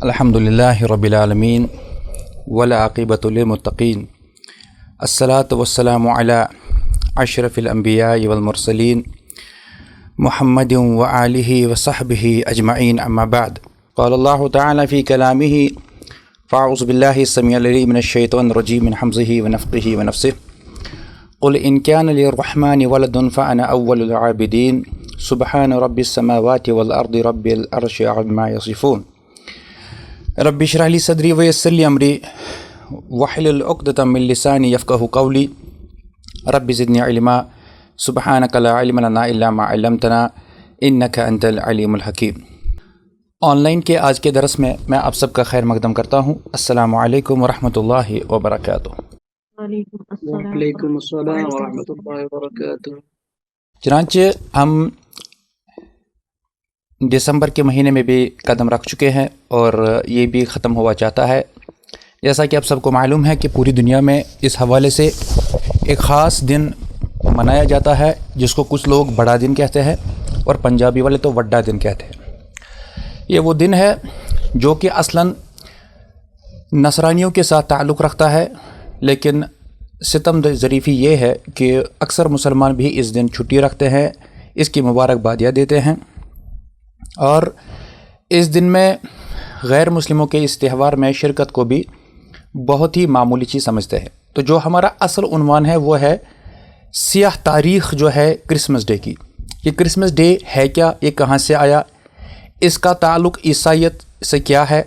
الحمدللہ رب العالمین والعاقبۃ للمتقین الصلاۃ والسلام علی اشرف الانبیاء والمرسلین محمد وآلہ وصحبہ اجمعین اما بعد قال اللہ تعالی فی کلامہ فاعوذ باللہ السمیع العلیم من الشیطان الرجیم من حمزہ ونفخہ ونفثہ قل ان کان للرحمن ولد فانا اول العابدین سبحان رب السماوات والارض رب العرش عما یصفون رب اشرح لی صدری ویسر لی امری واحلل عقدۃ من لسانی یفقہوا قولی رب زدنی علما سبحانک لا علم لنا الا ما علمتنا انک انت العلیم الحکیم۔ آن لائن کے آج کے درس میں آپ سب کا خیر مقدم کرتا ہوں۔ السلام علیکم ورحمۃ اللہ وبرکاتہ۔ وعلیکم السلام ورحمۃ اللہ وبرکاتہ۔ چنانچہ ہم دسمبر کے مہینے میں بھی قدم رکھ چکے ہیں اور یہ بھی ختم ہوا چاہتا ہے۔ جیسا کہ آپ سب کو معلوم ہے کہ پوری دنیا میں اس حوالے سے ایک خاص دن منایا جاتا ہے جس کو کچھ لوگ بڑا دن کہتے ہیں اور پنجابی والے تو وڈا دن کہتے ہیں۔ یہ وہ دن ہے جو کہ اصلاً نصرانیوں کے ساتھ تعلق رکھتا ہے، لیکن ستم ظریفی یہ ہے کہ اکثر مسلمان بھی اس دن چھٹی رکھتے ہیں، اس کی مبارکبادیاں دیتے ہیں، اور اس دن میں غیر مسلموں کے اس تہوار میں شرکت کو بھی بہت ہی معمولی چیز سمجھتے ہیں۔ تو جو ہمارا اصل عنوان ہے وہ ہے سیاہ تاریخ جو ہے کرسمس ڈے کی۔ یہ کرسمس ڈے ہے کیا، یہ کہاں سے آیا، اس کا تعلق عیسائیت سے کیا ہے،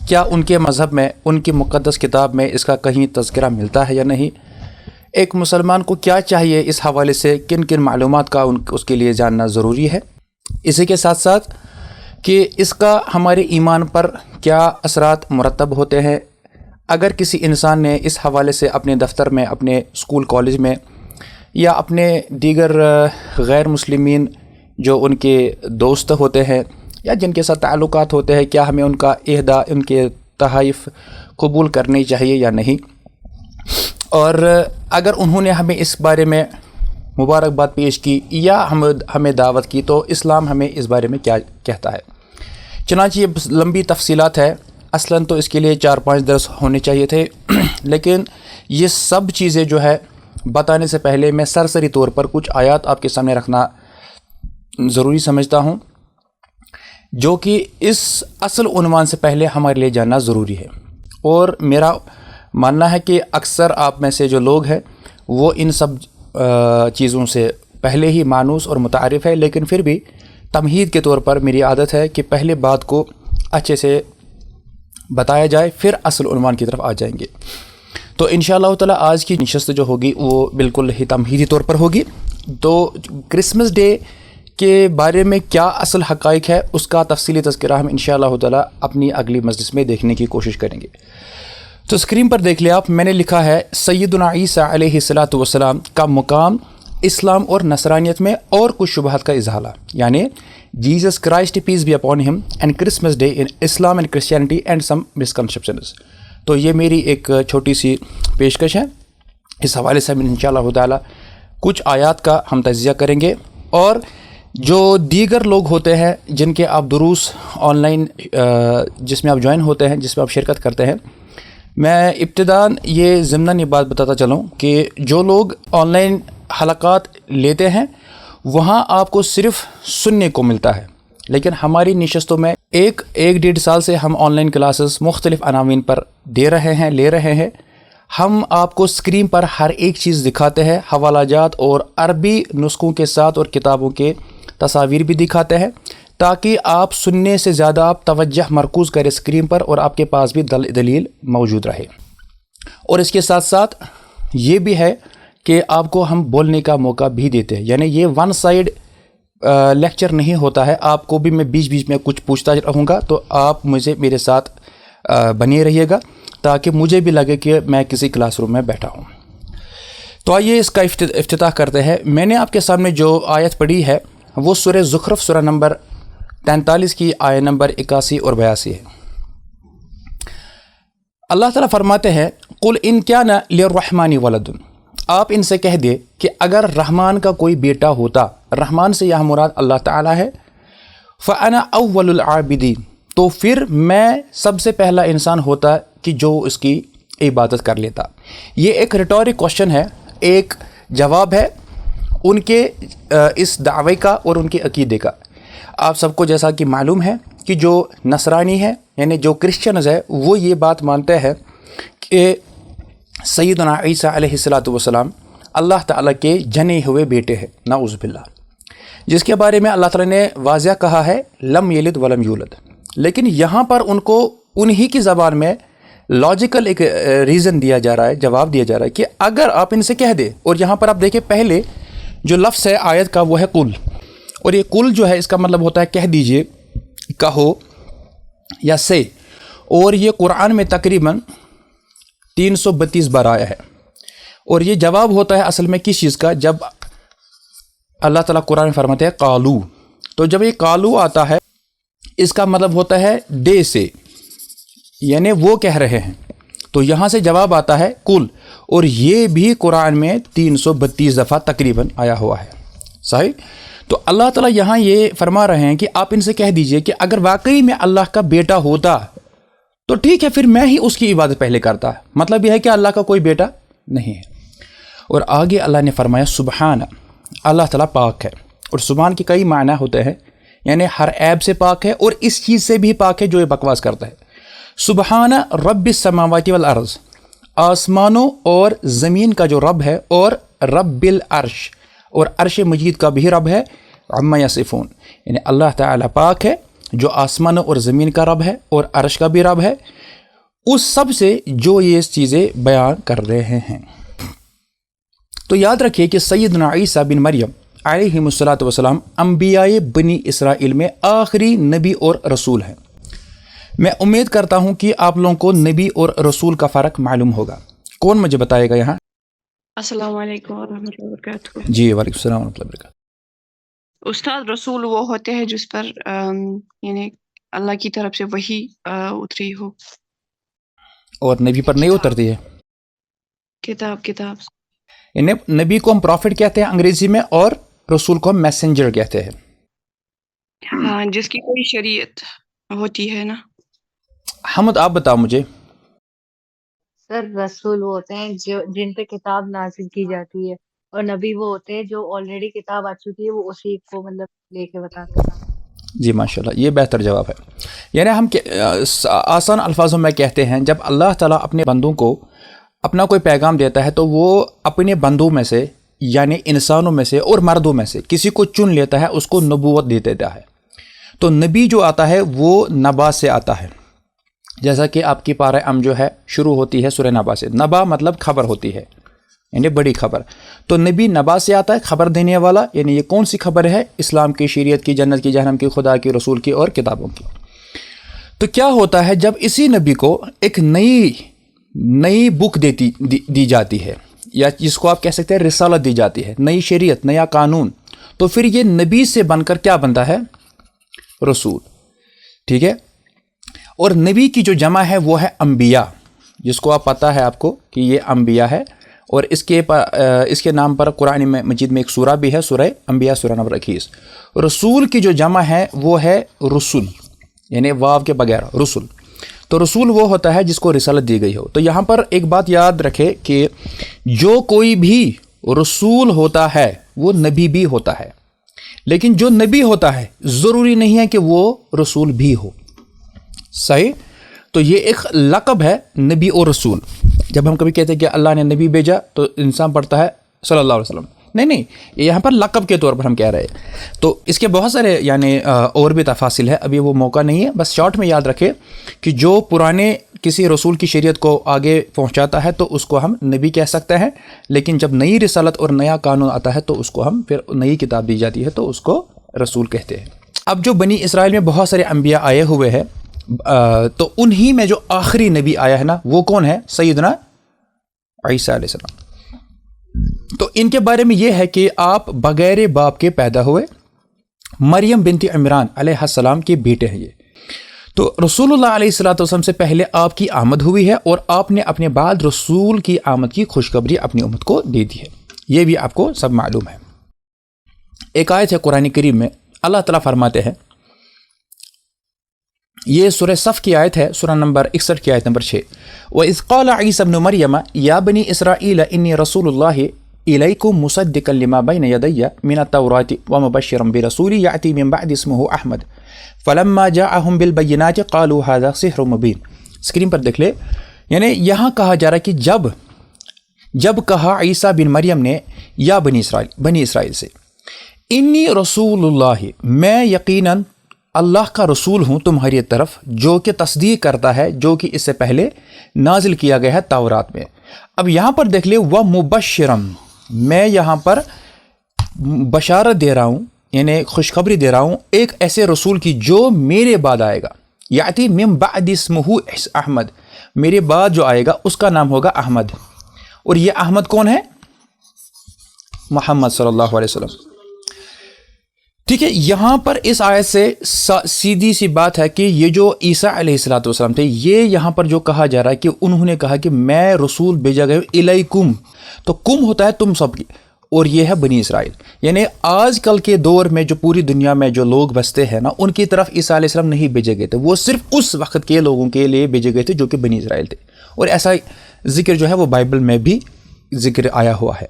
کیا ان کے مذہب میں، ان کی مقدس کتاب میں اس کا کہیں تذکرہ ملتا ہے یا نہیں، ایک مسلمان کو کیا چاہیے اس حوالے سے، کن کن معلومات کا اس کے لیے جاننا ضروری ہے، اسی کے ساتھ ساتھ کہ اس کا ہمارے ایمان پر کیا اثرات مرتب ہوتے ہیں اگر کسی انسان نے اس حوالے سے اپنے دفتر میں، اپنے اسکول کالج میں یا اپنے دیگر غیر مسلمین جو ان کے دوست ہوتے ہیں یا جن کے ساتھ تعلقات ہوتے ہیں، کیا ہمیں ان کا اہدا، ان کے تحائف قبول کرنی چاہیے یا نہیں، اور اگر انہوں نے ہمیں اس بارے میں مبارکباد پیش کی یا ہمیں دعوت کی تو اسلام ہمیں اس بارے میں کیا کہتا ہے۔ چنانچہ یہ لمبی تفصیلات ہے، اصلاً تو اس کے لیے 4-5 درس ہونے چاہیے تھے، لیکن یہ سب چیزیں جو ہے بتانے سے پہلے میں سرسری طور پر کچھ آیات آپ کے سامنے رکھنا ضروری سمجھتا ہوں جو کہ اس اصل عنوان سے پہلے ہمارے لیے جاننا ضروری ہے۔ اور میرا ماننا ہے کہ اکثر آپ میں سے جو لوگ ہیں وہ ان سب چیزوں سے پہلے ہی مانوس اور متعارف ہے، لیکن پھر بھی تمہید کے طور پر میری عادت ہے کہ پہلے بات کو اچھے سے بتایا جائے، پھر اصل عنوان کی طرف آ جائیں گے۔ تو انشاءاللہ تعالی آج کی نشست جو ہوگی وہ بالکل ہی تمہیدی طور پر ہوگی۔ تو کرسمس ڈے کے بارے میں کیا اصل حقائق ہے اس کا تفصیلی تذکرہ ہم انشاءاللہ تعالی اپنی اگلی مجلس میں دیکھنے کی کوشش کریں گے۔ تو اسکرین پر دیکھ لیں آپ، میں نے لکھا ہے سیدنا عیسیٰ علیہ السلام کا مقام اسلام اور نصرانیت میں اور کچھ شبہات کا ازالہ، یعنی Jesus Christ peace be upon him and Christmas day in Islam and Christianity and some misconceptions. تو یہ میری ایک چھوٹی سی پیشکش ہے، اس حوالے سے ہم انشاءاللہ تعالی کچھ آیات کا ہم تجزیہ کریں گے، اور جو دیگر لوگ ہوتے ہیں جن کے آپ دروس آن لائن جس میں آپ جوائن ہوتے ہیں، جس میں آپ شرکت کرتے ہیں، میں ابتداً یہ ضمناً یہ بات بتاتا چلوں کہ جو لوگ آن لائن حلقات لیتے ہیں وہاں آپ کو صرف سننے کو ملتا ہے، لیکن ہماری نشستوں میں ایک 1.5 سال سے ہم آن لائن کلاسز مختلف عناوین پر دے رہے ہیں، لے رہے ہیں۔ ہم آپ کو اسکرین پر ہر ایک چیز دکھاتے ہیں، حوالہ جات اور عربی نسخوں کے ساتھ اور کتابوں کے تصاویر بھی دکھاتے ہیں، تاکہ آپ سننے سے زیادہ آپ توجہ مرکوز کریں اسکرین پر اور آپ کے پاس بھی دلیل موجود رہے۔ اور اس کے ساتھ ساتھ یہ بھی ہے کہ آپ کو ہم بولنے کا موقع بھی دیتے ہیں، یعنی یہ ون سائیڈ لیکچر نہیں ہوتا ہے، آپ کو بھی میں بیچ بیچ میں کچھ پوچھتا رہوں گا، تو آپ میرے ساتھ بنے رہیے گا تاکہ مجھے بھی لگے کہ میں کسی کلاس روم میں بیٹھا ہوں۔ تو آئیے اس کا افتتاح کرتے ہیں۔ میں نے آپ کے سامنے جو آیت پڑھی ہے وہ سورہ زخرف سورہ نمبر 43 کی آیت نمبر 81 اور 82 ہے۔ اللہ تعالیٰ فرماتے ہیں قل ان کان للرحمن ولد، آپ ان سے کہہ دے کہ اگر رحمان کا کوئی بیٹا ہوتا، رحمان سے یہاں مراد اللہ تعالیٰ ہے، فانا اول العابدین، تو پھر میں سب سے پہلا انسان ہوتا کہ جو اس کی عبادت کر لیتا. یہ ایک ریٹورک کوشچن ہے، ایک جواب ہے ان کے اس دعوے کا اور ان کے عقیدے کا. آپ سب کو جیسا کہ معلوم ہے کہ جو نصرانی ہے یعنی جو کرسچنز ہے وہ یہ بات مانتے ہیں کہ سیدنا عیسیٰ علیہ السلام اللہ تعالیٰ کے جنے ہوئے بیٹے ہیں، نعوذ باللہ، جس کے بارے میں اللہ تعالیٰ نے واضح کہا ہے لم یلد ولم یولد. لیکن یہاں پر ان کو انہی کی زبان میں لاجیکل ایک ریزن دیا جا رہا ہے، جواب دیا جا رہا ہے کہ اگر آپ ان سے کہہ دیں، اور یہاں پر آپ دیکھیں پہلے جو لفظ ہے آیت کا وہ ہے قل، اور یہ قل جو ہے اس کا مطلب ہوتا ہے کہہ دیجئے، کہو یا سے، اور یہ قرآن میں تقریباً 332 بار آیا ہے. اور یہ جواب ہوتا ہے اصل میں کس چیز کا؟ جب اللہ تعالیٰ قرآن میں فرماتے ہیں قالو، تو جب یہ قالو آتا ہے اس کا مطلب ہوتا ہے دے سے، یعنی وہ کہہ رہے ہیں. تو یہاں سے جواب آتا ہے قل، اور یہ بھی قرآن میں 332 دفعہ تقریباً آیا ہوا ہے. صحیح؟ تو اللہ تعالیٰ یہاں یہ فرما رہے ہیں کہ آپ ان سے کہہ دیجئے کہ اگر واقعی میں اللہ کا بیٹا ہوتا تو ٹھیک ہے، پھر میں ہی اس کی عبادت پہلے کرتا. مطلب یہ ہے کہ اللہ کا کوئی بیٹا نہیں ہے. اور آگے اللہ نے فرمایا سبحان، اللہ تعالیٰ پاک ہے. اور سبحان کے کئی معنی ہوتے ہیں، یعنی ہر عیب سے پاک ہے اور اس چیز سے بھی پاک ہے جو یہ بکواس کرتا ہے. سبحان رب السماوات والارض، آسمانوں اور زمین کا جو رب ہے، اور رب العرش، اور عرش مجید کا بھی رب ہے، عما یصفون، یعنی اللہ تعالیٰ پاک ہے جو آسمانوں اور زمین کا رب ہے اور عرش کا بھی رب ہے، اس سب سے جو یہ چیزیں بیان کر رہے ہیں. تو یاد رکھیے کہ سیدنا عیسیٰ بن مریم علیہ السلام انبیاء بنی اسرائیل میں آخری نبی اور رسول ہیں. میں امید کرتا ہوں کہ آپ لوگوں کو نبی اور رسول کا فرق معلوم ہوگا. کون مجھے بتائے گا یہاں؟ السلام علیکم ورحمۃ اللہ وبرکاتہ. جی وعلیکم السلام ورحمۃ اللہ وبرکاتہ. استاد، رسول وہ ہوتے ہیں جس پر یعنی اللہ کی طرف سے وحی اتری ہو. اور نبی پر نہیں اترتی ہے. کتاب یعنی نبی کو ہم پروفٹ کہتے ہیں انگریزی میں، اور رسول کو ہم میسنجر کہتے ہیں. ہاں، جس کی کوئی شریعت ہوتی ہے نا. حمد آپ بتاؤ مجھے. سر رسول وہ ہوتے ہیں جو جن پہ کتاب نازل کی جاتی ہے، اور نبی وہ ہوتے ہیں جو آلریڈی کتاب آ چکی ہے، وہ اسی کو مطلب لے کے بتاتے ہیں. جی ماشاءاللہ، یہ بہتر جواب ہے. یعنی ہم آسان الفاظوں میں کہتے ہیں جب اللہ تعالیٰ اپنے بندوں کو اپنا کوئی پیغام دیتا ہے تو وہ اپنے بندوں میں سے یعنی انسانوں میں سے اور مردوں میں سے کسی کو چن لیتا ہے، اس کو نبوت دے دیتا ہے. تو نبی جو آتا ہے وہ نبا سے آتا ہے، جیسا کہ آپ کی پارہ جو ہے شروع ہوتی ہے سورہ نبا سے. نبا مطلب خبر ہوتی ہے، یعنی بڑی خبر. تو نبی نبا سے آتا ہے، خبر دینے والا. یعنی یہ کون سی خبر ہے؟ اسلام کی، شریعت کی، جنت کی، جہنم کی، خدا کی، رسول کی اور کتابوں کی. تو کیا ہوتا ہے جب اسی نبی کو ایک نئی بک دی جاتی ہے، یا جس کو آپ کہہ سکتے ہیں رسالت دی جاتی ہے، نئی شریعت، نیا قانون، تو پھر یہ نبی سے بن کر کیا بنتا ہے؟ رسول. ٹھیک ہے. اور نبی کی جو جمع ہے وہ ہے انبیاء، جس کو آپ پتہ ہے آپ کو کہ یہ انبیاء ہے. اور اس کے نام پر قرآن مجید میں ایک سورہ بھی ہے، سورہ انبیاء، سورہ نمبر 21. رسول کی جو جمع ہے وہ ہے رسول، یعنی واو کے بغیر رسول. تو رسول وہ ہوتا ہے جس کو رسالت دی گئی ہو. تو یہاں پر ایک بات یاد رکھے کہ جو کوئی بھی رسول ہوتا ہے وہ نبی بھی ہوتا ہے، لیکن جو نبی ہوتا ہے ضروری نہیں ہے کہ وہ رسول بھی ہو. صحیح؟ تو یہ ایک لقب ہے نبی اور رسول. جب ہم کبھی کہتے ہیں کہ اللہ نے نبی بھیجا تو انسان پڑھتا ہے صلی اللہ علیہ وسلم. نہیں، یہاں پر لقب کے طور پر ہم کہہ رہے ہیں. تو اس کے بہت سارے یعنی اور بھی تفاصیل ہے، ابھی وہ موقع نہیں ہے. بس شارٹ میں یاد رکھے کہ جو پرانے کسی رسول کی شریعت کو آگے پہنچاتا ہے تو اس کو ہم نبی کہہ سکتے ہیں، لیکن جب نئی رسالت اور نیا قانون آتا ہے تو اس کو ہم پھر نئی کتاب دی جاتی ہے تو اس کو رسول کہتے ہیں. اب جو بنی اسرائیل میں بہت سارے انبیاء آئے ہوئے ہیں، تو انہی میں جو آخری نبی آیا ہے نا وہ کون ہے؟ سیدنا عیسیٰ علیہ السلام. تو ان کے بارے میں یہ ہے کہ آپ بغیر باپ کے پیدا ہوئے، مریم بنت عمران علیہ السلام کے بیٹے ہیں یہ. تو رسول اللہ علیہ السلام سے پہلے آپ کی آمد ہوئی ہے، اور آپ نے اپنے بعد رسول کی آمد کی خوشخبری اپنی امت کو دے دی ہے. یہ بھی آپ کو سب معلوم ہے. ایک آیت ہے قرآن کریم میں، اللہ تعالیٰ فرماتے ہیں یہ سورہ صف کی آیت ہے، سورہ نمبر 61 کی آیت نمبر 6۔ وَإِذْ قَالَ عِيسَى ابْنُ مَرْيَمَ يَا بَنِي إِسْرَائِيلَ إِنِّي رَسُولُ اللَّهِ إِلَيْكُمْ مُصَدِّقًا لِمَا بَيْنَ يَدَيَّ مِنَ التَّوْرَاةِ وَمُبَشِّرًا بِرَسُولٍ يَأْتِي مِن بَعْدِي اسْمُهُ أَحْمَدُ فَلَمَّا جَاءَهُم بِالْبَيِّنَاتِ قَالُوا هَذَا سِحْرٌ مُبِينٌ۔ اسکرین پر دیکھ لے، یعنی یہاں کہا جا رہا ہے کہ جب کہا عیسیٰ بن مریم نے یا بنی اسرائیل سے، انی رسول اللہ، میں یقیناً اللہ کا رسول ہوں تمہاری طرف، جو کہ تصدیق کرتا ہے جو کہ اس سے پہلے نازل کیا گیا ہے تورات میں۔ اب یہاں پر دیکھ لے وَمُبَشِّرًا، میں یہاں پر بشارت دے رہا ہوں، یعنی خوشخبری دے رہا ہوں ایک ایسے رسول کی جو میرے بعد آئے گا، یاتی من بعد اسمہ احمد، میرے بعد جو آئے گا اس کا نام ہوگا احمد۔ اور یہ احمد کون ہے؟ محمد صلی اللہ علیہ وسلم۔ ٹھیک ہے، یہاں پر اس آیت سے سیدھی سی بات ہے کہ یہ جو عیسیٰ علیہ السلام تھے، یہ یہاں پر جو کہا جا رہا ہے کہ انہوں نے کہا کہ میں رسول بھیجا گیا ہوں الیکم، تو کم ہوتا ہے تم سب کی، اور یہ ہے بنی اسرائیل۔ یعنی آج کل کے دور میں جو پوری دنیا میں جو لوگ بستے ہیں نا، ان کی طرف عیسیٰ علیہ السلام نہیں بھیجے گئے تھے، وہ صرف اس وقت کے لوگوں کے لیے بھیجے گئے تھے جو کہ بنی اسرائیل تھے، اور ایسا ذکر جو ہے وہ بائبل میں بھی ذکر آیا ہوا ہے۔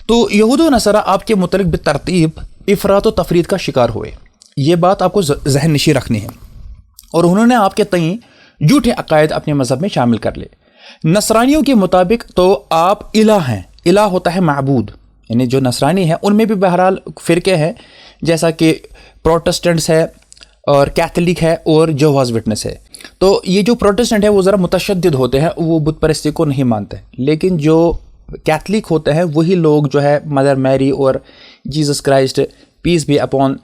تو یہود و نصارہ آپ کے متعلق بالترتیب افراط و تفرید کا شکار ہوئے، یہ بات آپ کو ذہن نشی رکھنی ہے، اور انہوں نے آپ کے تئیں جھوٹے عقائد اپنے مذہب میں شامل کر لے۔ نصرانیوں کے مطابق تو آپ الہ ہیں، الہ ہوتا ہے معبود، یعنی جو نصرانی ہیں ان میں بھی بہرحال فرقے ہیں، جیسا کہ پروٹسٹنٹس ہے اور کیتھولک ہے اور جوہاز وٹنس ہے۔ تو یہ جو پروٹسٹنٹ ہے وہ ذرا متشدد ہوتے ہیں، وہ بت پرستی کو نہیں مانتے، لیکن جو کیتھولک ہوتے ہیں وہی لوگ جو ہے مدر میری اور Jesus Christ peace be upon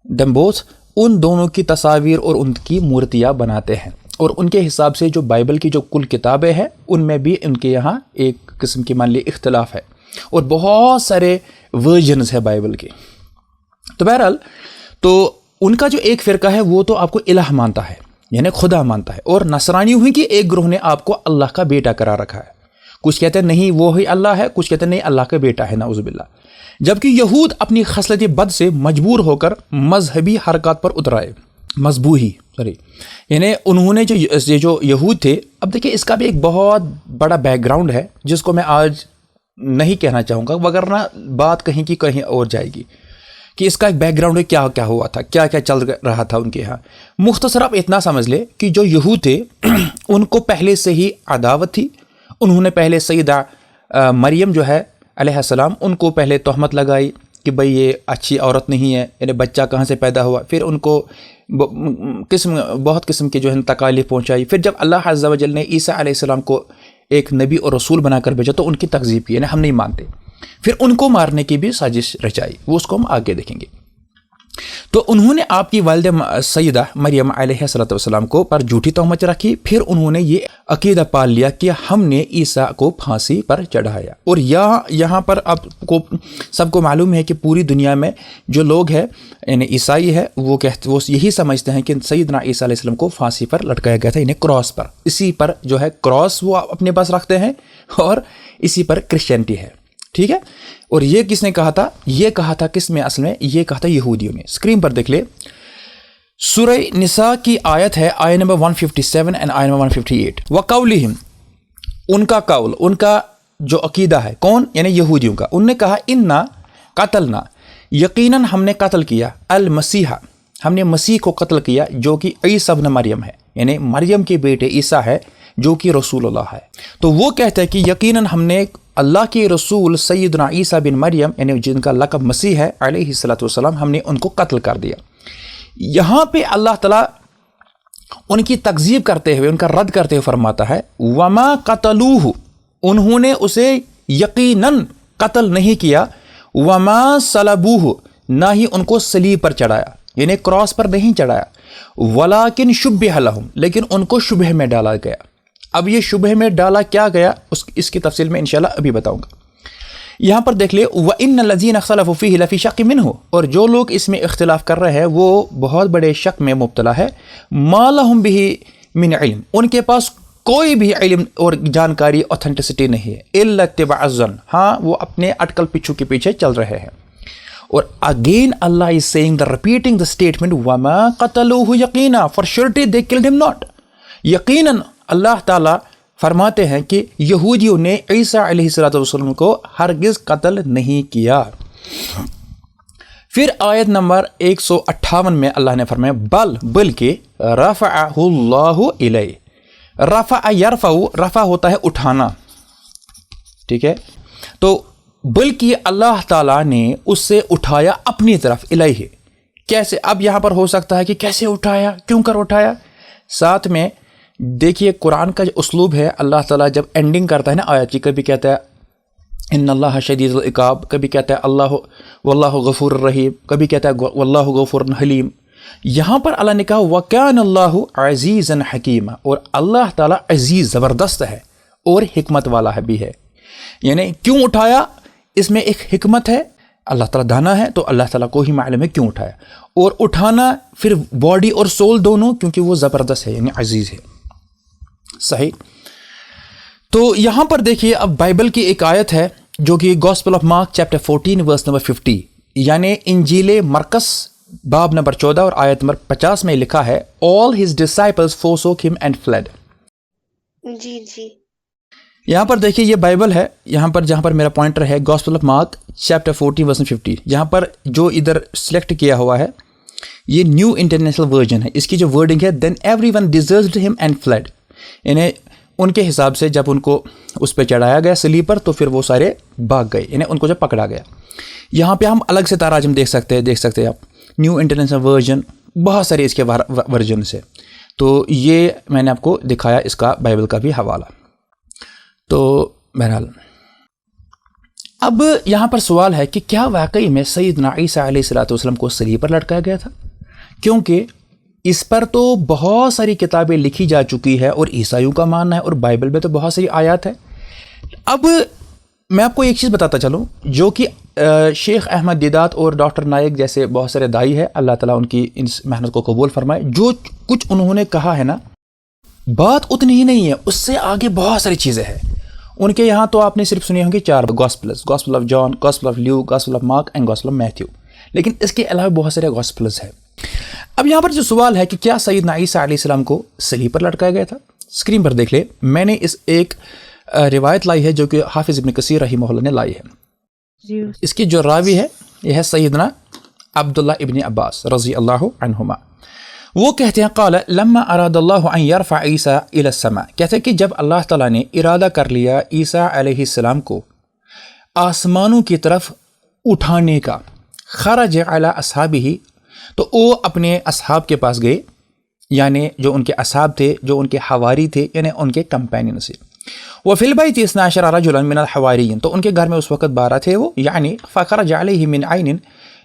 them both, ان دونوں کی تصاویر اور ان کی مورتیاں بناتے ہیں، اور ان کے حساب سے جو بائبل کی جو کل کتابیں ہیں ان میں بھی ان کے یہاں ایک قسم کی مان لی اختلاف ہے، اور بہت سارے ورژنز ہیں بائبل کے۔ تو بہرحال تو ان کا جو ایک فرقہ ہے وہ تو آپ کو الہ مانتا ہے، یعنی خدا مانتا ہے، اور نصرانی ہوئی کہ ایک گروہ نے آپ کو اللہ کا بیٹا قرار رکھا ہے، کچھ کہتے ہیں نہیں وہ ہی اللہ ہے، کچھ کہتے ہیں نہیں اللہ کا بیٹا ہے، نعوذ باللہ۔ جبکہ یہود اپنی خصلت بد سے مجبور ہو کر مذہبی حرکات پر اترائے، یعنی انہوں نے جو یہود تھے، اب دیکھیں اس کا بھی ایک بہت بڑا بیک گراؤنڈ ہے جس کو میں آج نہیں کہنا چاہوں گا، وگرنہ بات کہیں کی کہیں اور جائے گی کہ اس کا ایک بیک گراؤنڈ ہے، کیا کیا ہوا تھا، کیا کیا چل رہا تھا ان کے یہاں۔ مختصر آپ اتنا سمجھ لے کہ جو یہود تھے ان کو پہلے سے ہی عداوت تھی، انہوں نے پہلے سیدہ مریم جو ہے علیہ السلام ان کو پہلے تہمت لگائی کہ بھئی یہ اچھی عورت نہیں ہے، یعنی بچہ کہاں سے پیدا ہوا، پھر ان کو بہت قسم کے جو ہے تکالیف پہنچائی۔ پھر جب اللہ عز و جل نے عیسیٰ علیہ السلام کو ایک نبی اور رسول بنا کر بھیجا تو ان کی تکذیب کی، یعنی ہم نہیں مانتے، پھر ان کو مارنے کی بھی سازش رچائی، وہ اس کو ہم آگے دیکھیں گے۔ تو انہوں نے آپ کی والدہ سیدہ مریم علیہ السلام کو پر جھوٹی تہمت رکھی، پھر انہوں نے یہ عقیدہ پال لیا کہ ہم نے عیسیٰ کو پھانسی پر چڑھایا۔ اور یہاں پر آپ کو سب کو معلوم ہے کہ پوری دنیا میں جو لوگ ہیں یعنی عیسائی ہے وہ یہی سمجھتے ہیں کہ سیدنا عیسیٰ علیہ السلام کو پھانسی پر لٹکایا گیا تھا، یعنی کراس پر، اسی پر جو ہے کراس وہ اپنے پاس رکھتے ہیں، اور اسی پر کرسچینٹی ہے، ٹھیک ہے۔ اور یہ کس نے کہا تھا؟ یہ کہا تھا کس میں؟ اصل میں یہ کہا تھا یہودیوں نے۔ اسکرین پر دیکھ لے، سورہ نساء کی آیت ہے، آیت نمبر 157 اور آیت نمبر 158۔ وَقَوْلِهِمْ، ان کا قول، ان کا جو عقیدہ ہے، کون؟ یعنی یہودیوں کا۔ ان نے کہا اِنَّا قَتَلْنَا، یقیناً ہم نے قتل کیا، المسیح، ہم نے مسیح کو قتل کیا جو کہ عیسیٰ ابن مریم ہے، یعنی مریم کے بیٹے عیسیٰ ہے جو کہ رسول اللہ ہے۔ تو وہ کہتے ہیں کہ یقیناً ہم نے اللہ کے رسول سیدنا عیسیٰ بن مریم، یعنی جن کا لقب مسیح ہے علیہ السلام، ہم نے ان کو قتل کر دیا۔ یہاں پہ اللہ تعالیٰ ان کی تکذیب کرتے ہوئے، ان کا رد کرتے ہوئے فرماتا ہے وَمَا قَتَلُوهُ، انہوں نے اسے یقیناً قتل نہیں کیا، وَمَا صَلَبُوهُ، نہ ہی ان کو صلیب پر چڑھایا، یعنی کراس پر نہیں چڑھایا، وَلَكِنْ شُبِّهَ لَهُمْ، لیکن ان کو شبہ میں ڈالا گیا۔ اب یہ شبہ میں ڈالا کیا گیا اس کی تفصیل میں انشاءاللہ ابھی بتاؤں گا۔ یہاں پر دیکھ لے وَإِنَّ الَّذِينَ اخْتَلَفُوا فِيهِ لَفِي شَكٍّ مِّنْهُ، اور جو لوگ اس میں اختلاف کر رہے ہیں وہ بہت بڑے شک میں مبتلا ہے، مَا لَهُمْ بِهِ مِنْ علم، ان کے پاس کوئی بھی علم اور جانکاری اوتھینٹسٹی نہیں ہے، إِلَّا اتِّبَاعَ الظَّنِّ، ہاں وہ اپنے اٹکل پچھو کے پیچھے چل رہے ہیں۔ اور again Allah is saying repeating the statement وَمَا قَتَلُوهُ يَقِينًا, for surety they killed him not. یقیناً اللہ تعالیٰ فرماتے ہیں کہ یہودیوں نے عیسیٰ علیہ السلام کو ہرگز قتل نہیں کیا. پھر آیت نمبر 158 میں اللہ نے فرمایا بلکہ رفعہ اللہ الیہ. رفع یرفع, رفع ہوتا ہے اٹھانا, ٹھیک ہے, تو بلکہ اللہ تعالیٰ نے اس سے اٹھایا اپنی طرف الیہ. کیسے؟ اب یہاں پر ہو سکتا ہے کہ کیسے اٹھایا, کیوں کر اٹھایا. ساتھ میں دیکھیے قرآن کا جو اسلوب ہے, اللہ تعالیٰ جب اینڈنگ کرتا ہے نا آیت کی, کبھی کہتا ہے ان اللہ شدید العقاب, کبھی کہتا ہے اللہ واللہ غفور الرحیم, کبھی کہتا ہے واللہ غفور حلیم. یہاں پر اللہ نے کہا وَكَانَ اللَّهُ عَزِيزًا حَكِيمًا, اور اللہ تعالیٰ عزیز زبردست ہے اور حکمت والا بھی ہے. یعنی کیوں اٹھایا, اس میں ایک حکمت ہے, اللہ تعالیٰ دانا ہے تو اللہ تعالیٰ کو ہی معلوم ہے کیوں اٹھایا. اور اٹھانا پھر باڈی اور سول دونوں, کیونکہ وہ زبردست ہے یعنی عزیز ہے. صحیح. تو یہاں پر دیکھیے اب بائبل کی ایک آیت ہے جو کہ gospel of Mark chapter 14 verse number 50, یعنی انجیل مرکس باب نمبر 14 اور آیت نمبر 50 میں لکھا ہے all his disciples forsook him and fled. جی یہاں پر دیکھیے یہ بائبل ہے, یہاں پر جہاں پر میرا پوائنٹر ہے گاسپل آف مارک چیپٹر 14 ورس 50, یہاں پر جو ادھر سلیکٹ کیا ہوا ہے یہ نیو انٹرنیشنل ورژن ہے. اس کی جو ورڈنگ ہے then everyone deserted him and fled, یعنی ان کے حساب سے جب ان کو اس پہ چڑھایا گیا سلیب پر تو پھر وہ سارے بھاگ گئے, یعنی ان کو جب پکڑا گیا. یہاں پہ ہم الگ سے تراجم دیکھ سکتے ہیں آپ, نیو انٹرنیشنل ورژن, بہت سارے اس کے ورژن سے. تو یہ میں نے آپ کو دکھایا اس کا بائبل کا بھی حوالہ. تو بہرحال اب یہاں پر سوال ہے کہ کیا واقعی میں سیدنا عیسیٰ علیہ السلام کو صلیب پر لٹکایا گیا تھا؟ کیونکہ اس پر تو بہت ساری کتابیں لکھی جا چکی ہے اور عیسائیوں کا ماننا ہے, اور بائبل میں تو بہت ساری آیات ہیں. اب میں آپ کو ایک چیز بتاتا چلوں جو کہ شیخ احمد دیدات اور ڈاکٹر نائک جیسے بہت سارے دائی ہیں, اللہ تعالیٰ ان کی اس محنت کو قبول فرمائے, جو کچھ انہوں نے کہا ہے نا بات اتنی ہی نہیں ہے, اس سے آگے بہت ساری چیزیں ہیں. ان کے یہاں تو آپ نے صرف سنی ہوں گی 4 gospels, gospel of John, gospel of Luke, gospel of Mark and gospel of Matthew, لیکن اس کے علاوہ بہت سارے گاسپلز ہیں. اب یہاں پر جو سوال ہے کہ کیا سیدنا عیسیٰ علیہ السلام کو صلیب پر لٹکایا گیا تھا, اسکرین پر دیکھ لیں. میں نے اس ایک روایت لائی ہے جو کہ حافظ ابن کثیر رحمہ اللہ نے لائی ہے. اس کی جو راوی ہے یہ ہے سیدنا عبداللہ ابن عباس رضی اللہ عنہما. وہ کہتے ہیں قال لما اراد اللہ ان یرفع عیسیٰ الی السماء, کہتے ہیں کہ جب اللہ تعالیٰ نے ارادہ کر لیا عیسیٰ علیہ السلام کو آسمانوں کی طرف اٹھانے کا, خرج علی اصحابہ, تو وہ اپنے اصحاب کے پاس گئے, یعنی جو ان کے اصحاب تھے, جو ان کے حواری تھے, یعنی ان کے کمپینین سے. وفی البیت 12 رجلا من الحواریین, تو ان کے گھر میں اس وقت 12 تھے وہ, یعنی فخرج علیہ من عین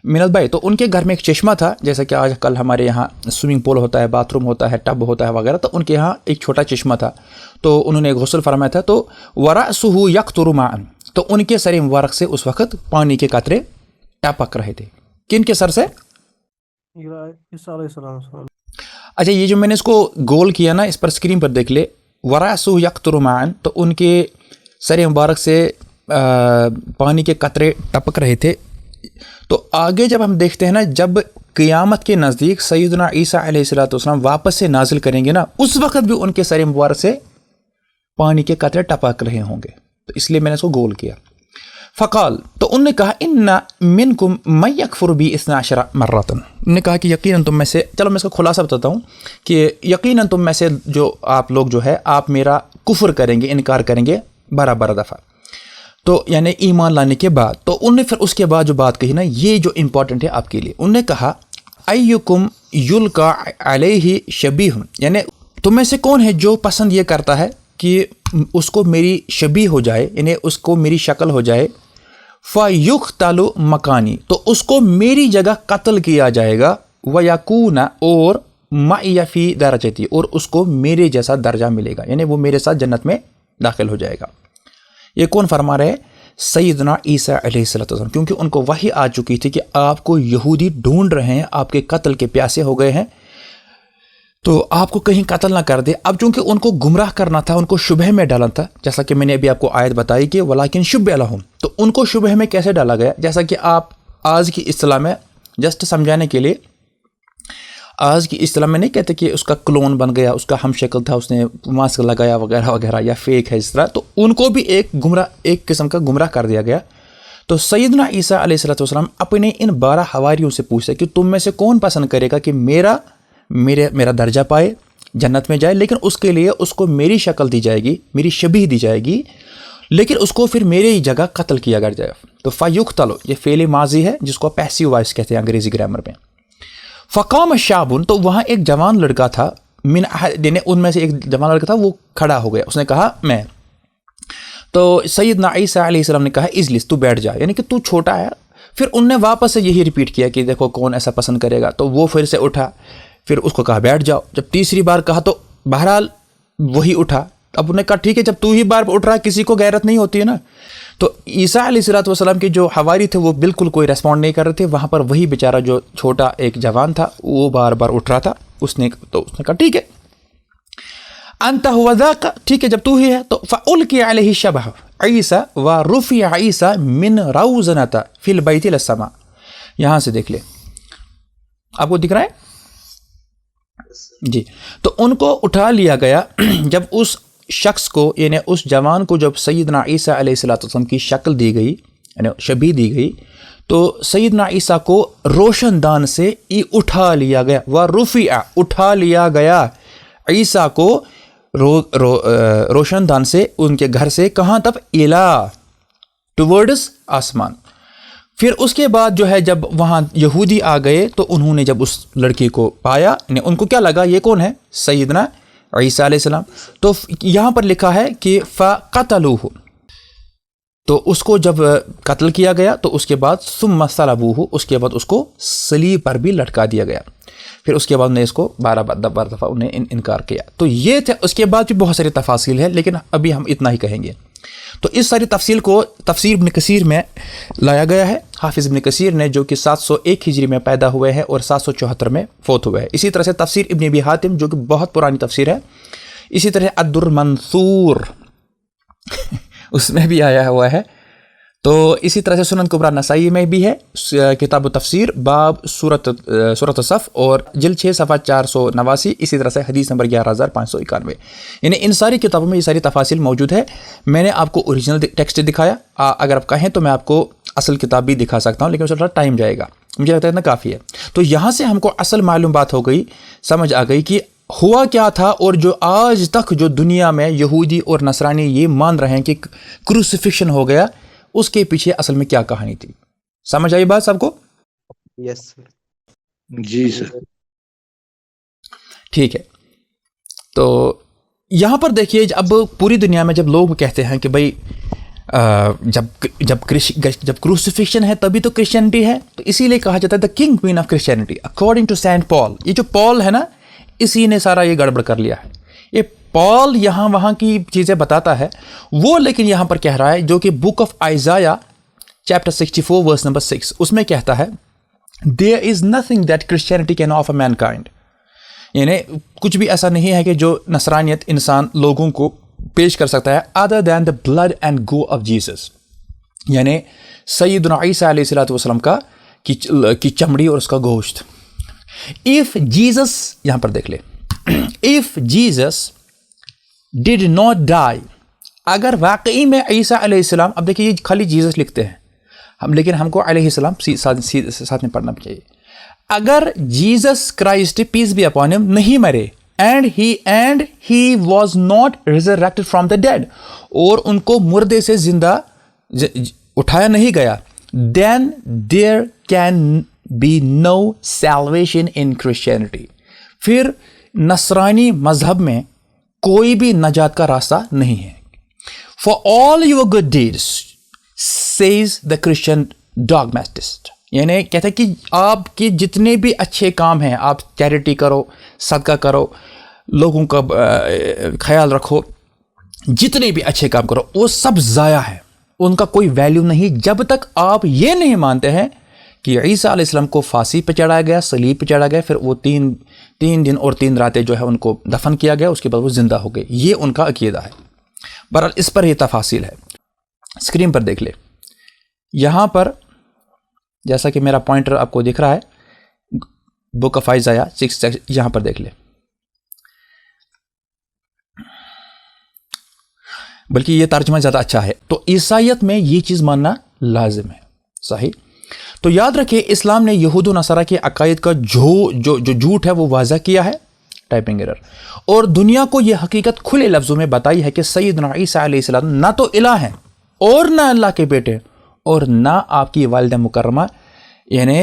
من البیت, تو ان کے گھر میں ایک چشمہ تھا, جیسا کہ آج کل ہمارے یہاں سوئمنگ پول ہوتا ہے, باتھ روم ہوتا ہے, ٹب ہوتا ہے وغیرہ, تو ان کے یہاں ایک چھوٹا چشمہ تھا, تو انہوں نے غسل فرمایا تھا. تو ورأسہ یقطر ماء, تو ان کے سر مبارک سے اس وقت پانی کے قطرے ٹپک رہے تھے. کن کے سر سے؟ اچھا, یہ جو میں نے اس کو گول کیا نا, اس پر اسکرین پر دیکھ لے, ورأسہ یقطر ماء, تو ان کے سر مبارک سے پانی کے قطرے ٹپک رہے تھے. تو آگے جب ہم دیکھتے ہیں نا, جب قیامت کے نزدیک سیدنا عیسیٰ علیہ السلام واپس سے نازل کریں گے نا, اس وقت بھی ان کے سر مبارک سے پانی کے قطرے ٹپک رہے ہوں گے, تو اس لیے میں نے اس کو گول کیا. فقال, تو انہوں نے کہا ان منکم من یکفر بی 12 مرۃ, انہوں نے کہا کہ یقیناً تم میں سے, چلو میں اس کا خلاصہ بتاتا ہوں کہ یقیناً تم میں سے جو آپ لوگ جو ہے آپ میرا کفر کریں گے, انکار کریں گے 12 دفعہ, تو یعنی ایمان لانے کے بعد. تو انہوں نے پھر اس کے بعد جو بات کہی نا, یہ جو امپورٹنٹ ہے آپ کے لیے, انہوں نے کہا ایکم یلقا علیہ شبیہ, یعنی تم میں سے کون ہے جو پسند یہ کرتا ہے کہ اس کو میری شبیہ ہو جائے, یعنی اس کو میری شکل ہو جائے. فیقتل مکانی, تو اس کو میری جگہ قتل کیا جائے گا. ویکون, اور معی فی درجتی, اور اس کو میرے جیسا درجہ ملے گا, یعنی وہ میرے ساتھ جنت میں داخل ہو جائے گا. یہ کون فرما رہے؟ سیدنا عیسیٰ علیہ السلام, کیونکہ ان کو وحی آ چکی تھی کہ آپ کو یہودی ڈھونڈ رہے ہیں, آپ کے قتل کے پیاسے ہو گئے ہیں, تو آپ کو کہیں قتل نہ کر دے. اب چونکہ ان کو گمراہ کرنا تھا, ان کو شبہ میں ڈالنا تھا, جیسا کہ میں نے ابھی آپ کو آیت بتائی کہ ولیکن شبہ لہم, تو ان کو شبہ میں کیسے ڈالا گیا؟ جیسا کہ آپ آج کی اصطلاح میں جسٹ سمجھانے کے لیے، آج کی اصطلاح میں نہیں کہتے کہ اس کا کلون بن گیا، اس کا ہم شکل تھا، اس نے ماسک لگایا وغیرہ وغیرہ، یا فیک ہے اس طرح، تو ان کو بھی ایک قسم کا گمراہ کر دیا گیا. تو سیدنا عیسیٰ علیہ السلام اپنے ان 12 حواریوں سے پوچھتے کہ تم میں سے کون پسند کرے گا کہ میرا درجہ پائے، جنت میں جائے، لیکن اس کے لیے اس کو میری شکل دی جائے گی، میری شبیہ دی جائے گی، لیکن اس کو پھر میری جگہ قتل کیا جائے. تو فیقتل یہ فعل ماضی ہے جس کو پیسیو وائس کہتے ہیں انگریزی گرامر میں. فقام شابن تو وہاں ایک جوان لڑکا تھا، ان میں سے ایک جوان لڑکا تھا، وہ کھڑا ہو گیا، اس نے کہا میں. تو سیدنا عیسیٰ علیہ السلام نے کہا اجلس، تو بیٹھ جا، یعنی کہ تو چھوٹا ہے. پھر ان نے واپس سے یہی ریپیٹ کیا کہ دیکھو کون ایسا پسند کرے گا. تو وہ پھر سے اٹھا، پھر اس کو کہا بیٹھ جاؤ. جب تیسری بار کہا تو بہرحال وہی اٹھا. اب انہوں نے کہا ٹھیک ہے، جب تو ہی بار اٹھ رہا ہے، کسی کو غیرت نہیں ہوتی ہے نا. تو عیسیٰ علیہ السلام کے جو حواری تھے وہ بالکل کوئی ریسپونڈ نہیں کر رہے تھے. وہاں پر وہی بیچارہ جو چھوٹا ایک جوان تھا وہ بار بار اٹھ رہا تھا. اس نے کہا ٹھیک ہے، انت هو ذاک، ٹھیک ہے جب تو ہی ہے. تو فألقي عليه الشبه عیسیٰ ورفع عیسیٰ من روزنۃ فی البیت الی السماء. یہاں سے دیکھ لے، آپ کو دکھ رہا ہے جی. تو ان کو اٹھا لیا گیا جب اس شخص کو، یعنی اس جوان کو جب سیدنا عیسیٰ علیہ السلام کی شکل دی گئی، یعنی شبیہ دی گئی، تو سیدنا عیسیٰ کو روشن دان سے اٹھا لیا گیا. ورفع اٹھا لیا گیا عیسیٰ کو روشن دان سے، ان کے گھر سے، کہاں تب؟ الا ٹورڈز آسمان. پھر اس کے بعد جو ہے جب وہاں یہودی آ گئے تو انہوں نے جب اس لڑکی کو پایا، یعنی ان کو کیا لگا یہ کون ہے؟ سیدنا عیسیٰ علیہ السلام. تو یہاں پر لکھا ہے کہ فقتلوہ، تو اس کو جب قتل کیا گیا تو اس کے بعد ثم صلبوہ، اس کے بعد اس کو صلیب پر بھی لٹکا دیا گیا. پھر اس کے بعد نے اس کو 12 دفعہ انہیں انکار کیا. تو یہ تھے. اس کے بعد بھی بہت ساری تفاصیل ہے، لیکن ابھی ہم اتنا ہی کہیں گے. تو اس ساری تفصیل کو تفسیر ابن کثیر میں لایا گیا ہے. حافظ ابن کثیر نے، جو کہ 701 ہجری میں پیدا ہوئے ہیں اور 774 میں فوت ہوئے ہیں. اسی طرح سے تفسیر ابن ابی حاتم جو کہ بہت پرانی تفسیر ہے. اسی طرح الدر منثور اس میں بھی آیا ہوا ہے. تو اسی طرح سے سنن کبریٰ نسائی میں بھی ہے، کتاب و تفسیر باب سورۃ الصف اور جلد 6 صفحہ 489. اسی طرح سے حدیث نمبر 11591. یعنی ان ساری کتابوں میں یہ ساری تفاصیل موجود ہے. میں نے آپ کو اوریجنل ٹیکسٹ دکھایا، اگر آپ کہیں تو میں آپ کو اصل کتاب بھی دکھا سکتا ہوں، لیکن اس میں ٹائم جائے گا، مجھے لگتا ہے اتنا کافی ہے. تو یہاں سے ہم کو اصل معلوم بات ہو گئی، سمجھ آ گئی کہ ہوا کیا تھا، اور جو آج تک جو دنیا میں یہودی اور نصرانی یہ مان رہے ہیں کہ کروسیفکشن ہو گیا، اس کے پیچھے اصل میں کیا کہانی تھی. سمجھ آئی بات سب کو؟ یس سر. جی سر. ٹھیک ہے. تو یہاں پر دیکھیے، اب پوری دنیا میں جب لوگ کہتے ہیں کہ بھائی جب کروسیفکشن ہے تبھی تو کرسچینٹی ہے، تو اسی لیے کہا جاتا ہے the king queen of Christianity according to Saint Paul. یہ جو پال ہے نا، اسی نے سارا یہ گڑبڑ کر لیا ہے. یہ پال یہاں وہاں کی چیزیں بتاتا ہے وہ، لیکن یہاں پر کہہ رہا ہے جو کہ book of Isaiah chapter 64 verse number 6، اس میں کہتا ہے there is nothing that Christianity can offer mankind. یعنی کچھ بھی ایسا نہیں ہے کہ جو نصرانیت انسان لوگوں کو پیش کر سکتا ہے other than the blood and go of Jesus. یعنی سیدنا عیسیٰ علیہ السلام کی چمڑی اور اس کا گوشت. if Jesus، یہاں پر دیکھ لے، if Jesus did not die، اگر واقعی میں عیسیٰ علیہ السلام، اب دیکھیے یہ خالی جیزس لکھتے ہیں ہم، لیکن ہم کو علیہ السلام ساتھ میں پڑھنا چاہیے. اگر Jesus Christ peace be upon ہم نہیں مرے and he was not resurrected from the dead, اور ان کو مردے سے زندہ اٹھایا نہیں گیا، then there can be no salvation in Christianity, پھر نصرانی مذہب میں کوئی بھی نجات کا راستہ نہیں ہے. For all your good deeds says the Christian dogmatist, یعنی کہتے ہیں کہ آپ کے جتنے بھی اچھے کام ہیں، آپ چیریٹی کرو، صدقہ کرو، لوگوں کا خیال رکھو، جتنے بھی اچھے کام کرو، وہ سب ضائع ہے، ان کا کوئی ویلیو نہیں جب تک آپ یہ نہیں مانتے ہیں کہ عیسیٰ علیہ السلام کو پھانسی پہ چڑھایا گیا، صلیب پہ چڑھا گیا، پھر وہ تین دن اور 3 راتیں جو ہے ان کو دفن کیا گیا، اس کے بعد وہ زندہ ہو گئے. یہ ان کا عقیدہ ہے. بہرحال اس پر یہ تفاصیل ہے. اسکرین پر دیکھ لے، یہاں پر جیسا کہ میرا پوائنٹر آپ کو دکھ رہا ہے، بک آف آئزایا 6، یہاں پر دیکھ لیں، بلکہ یہ ترجمہ زیادہ اچھا ہے۔ تو عیسائیت میں یہ چیز ماننا لازم ہے، صحیح؟ تو یاد رکھیں اسلام نے یہود و نصارہ کے عقائد کا جو جھوٹ ہے وہ واضح کیا ہے، ٹائپنگ ایرر، اور دنیا کو یہ حقیقت کھلے لفظوں میں بتائی ہے کہ سیدنا عیسیٰ علیہ السلام نہ تو الہ ہیں اور نہ اللہ کے بیٹے اور نہ آپ کی والدہ مکرمہ یعنی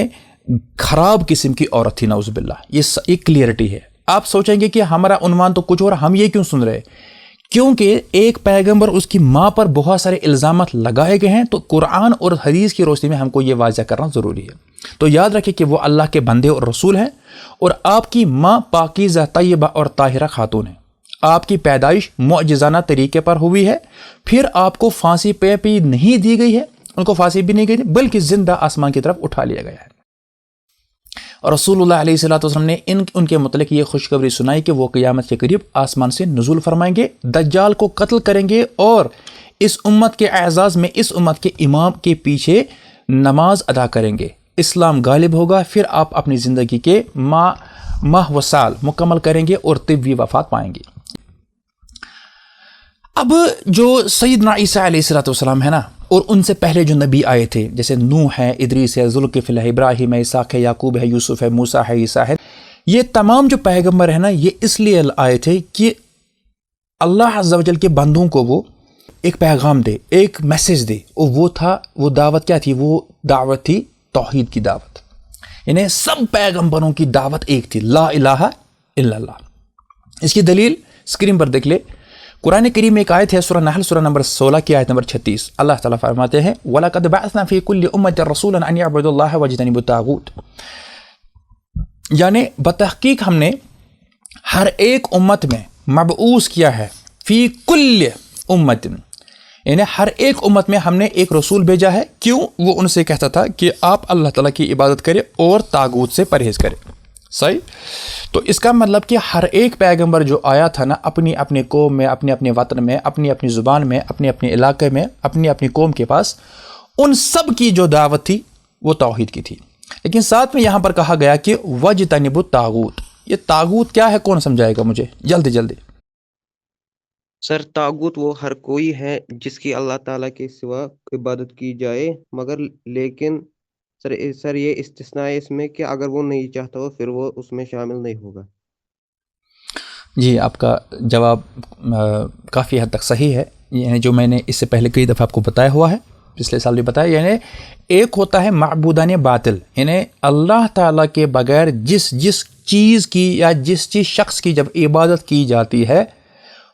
خراب قسم کی عورت تھی، نعوذ باللہ۔ یہ ایک کلیئرٹی ہے۔ آپ سوچیں گے کہ ہمارا عنوان تو کچھ اور، ہم یہ کیوں سن رہے؟ کیونکہ ایک پیغمبر اس کی ماں پر بہت سارے الزامات لگائے گئے ہیں، تو قرآن اور حدیث کی روشنی میں ہم کو یہ واضح کرنا ضروری ہے۔ تو یاد رکھیں کہ وہ اللہ کے بندے اور رسول ہیں، اور آپ کی ماں پاکیزہ طیبہ اور طاہرہ خاتون ہے۔ آپ کی پیدائش معجزانہ طریقے پر ہوئی ہے، پھر آپ کو پھانسی پہ بھی نہیں دی گئی ہے، ان کو پھانسی بھی نہیں گئی بلکہ زندہ آسمان کی طرف اٹھا لیا گیا ہے۔ اور رسول اللہ علیہ السلام نے ان کے متعلق یہ خوشخبری سنائی کہ وہ قیامت کے قریب آسمان سے نزول فرمائیں گے، دجال کو قتل کریں گے، اور اس امت کے اعزاز میں اس امت کے امام کے پیچھے نماز ادا کریں گے، اسلام غالب ہوگا، پھر آپ اپنی زندگی کے ماہ و سال مکمل کریں گے اور طبی وفات پائیں گے۔ اب جو سیدنا عیسیٰ علیہ السلام ہے نا، اور ان سے پہلے جو نبی آئے تھے جیسے نوح ہے، ادریس ہے، ذوالکفل ہے، ابراہیم ہے، اسحاق ہے، یعقوب ہے، یوسف ہے، موسیٰ ہے، عیسیٰ ہے، یہ تمام جو پیغمبر ہیں نا، یہ اس لیے آئے تھے کہ اللہ عز و جل کے بندوں کو وہ ایک پیغام دے، ایک میسج دے، اور وہ دعوت کیا تھی؟ وہ دعوت تھی توحید کی دعوت، یعنی سب پیغمبروں کی دعوت ایک تھی، لا الہ الا اللہ۔ اس کی دلیل اسکرین پر دیکھ لے، قرآن کریم میں ایک آیت ہے، سورہ نحل سورہ نمبر 16 کی آیت نمبر 36، اللہ تعالیٰ فرماتے ہیں وَلَقَدْ بَعَثْنَا فِي كُلِّ أُمَّةٍ رَسُولًا أَنْ يَعْبُدُوا اللَّهَ وَاجْتَنِبُوا الطَّاغُوتَ، یعنی بتحقیق ہم نے ہر ایک امت میں مبعوث کیا ہے، فی کل امت، یعنی ہر ایک امت میں ہم نے ایک رسول بھیجا ہے۔ کیوں؟ وہ ان سے کہتا تھا کہ آپ اللہ تعالیٰ کی عبادت کریں اور طاغوت سے پرہیز کریں، صحیح؟ تو اس کا مطلب کہ ہر ایک پیغمبر جو آیا تھا نا، اپنی اپنے قوم میں، اپنے اپنے وطن میں، اپنی اپنی زبان میں، اپنے اپنے علاقے میں، اپنی اپنی قوم کے پاس، ان سب کی جو دعوت تھی وہ توحید کی تھی۔ لیکن ساتھ میں یہاں پر کہا گیا کہ وَاجْتَنِبُوا الطَّاغُوتَ، یہ طاغوت کیا ہے؟ کون سمجھائے گا مجھے جلدی جلدی؟ سر طاغوت وہ ہر کوئی ہے جس کی اللہ تعالیٰ کے سوا عبادت کی جائے، لیکن سر یہ استثناء ہے اس میں کہ اگر وہ نہیں چاہتا ہو پھر وہ اس میں شامل نہیں ہوگا۔ جی، آپ کا جواب کافی حد تک صحیح ہے، یعنی جو میں نے اس سے پہلے کئی دفعہ آپ کو بتایا ہوا ہے، پچھلے سال بھی بتایا، یعنی ایک ہوتا ہے معبودان باطل، یعنی اللہ تعالیٰ کے بغیر جس چیز کی یا جس شخص کی جب عبادت کی جاتی ہے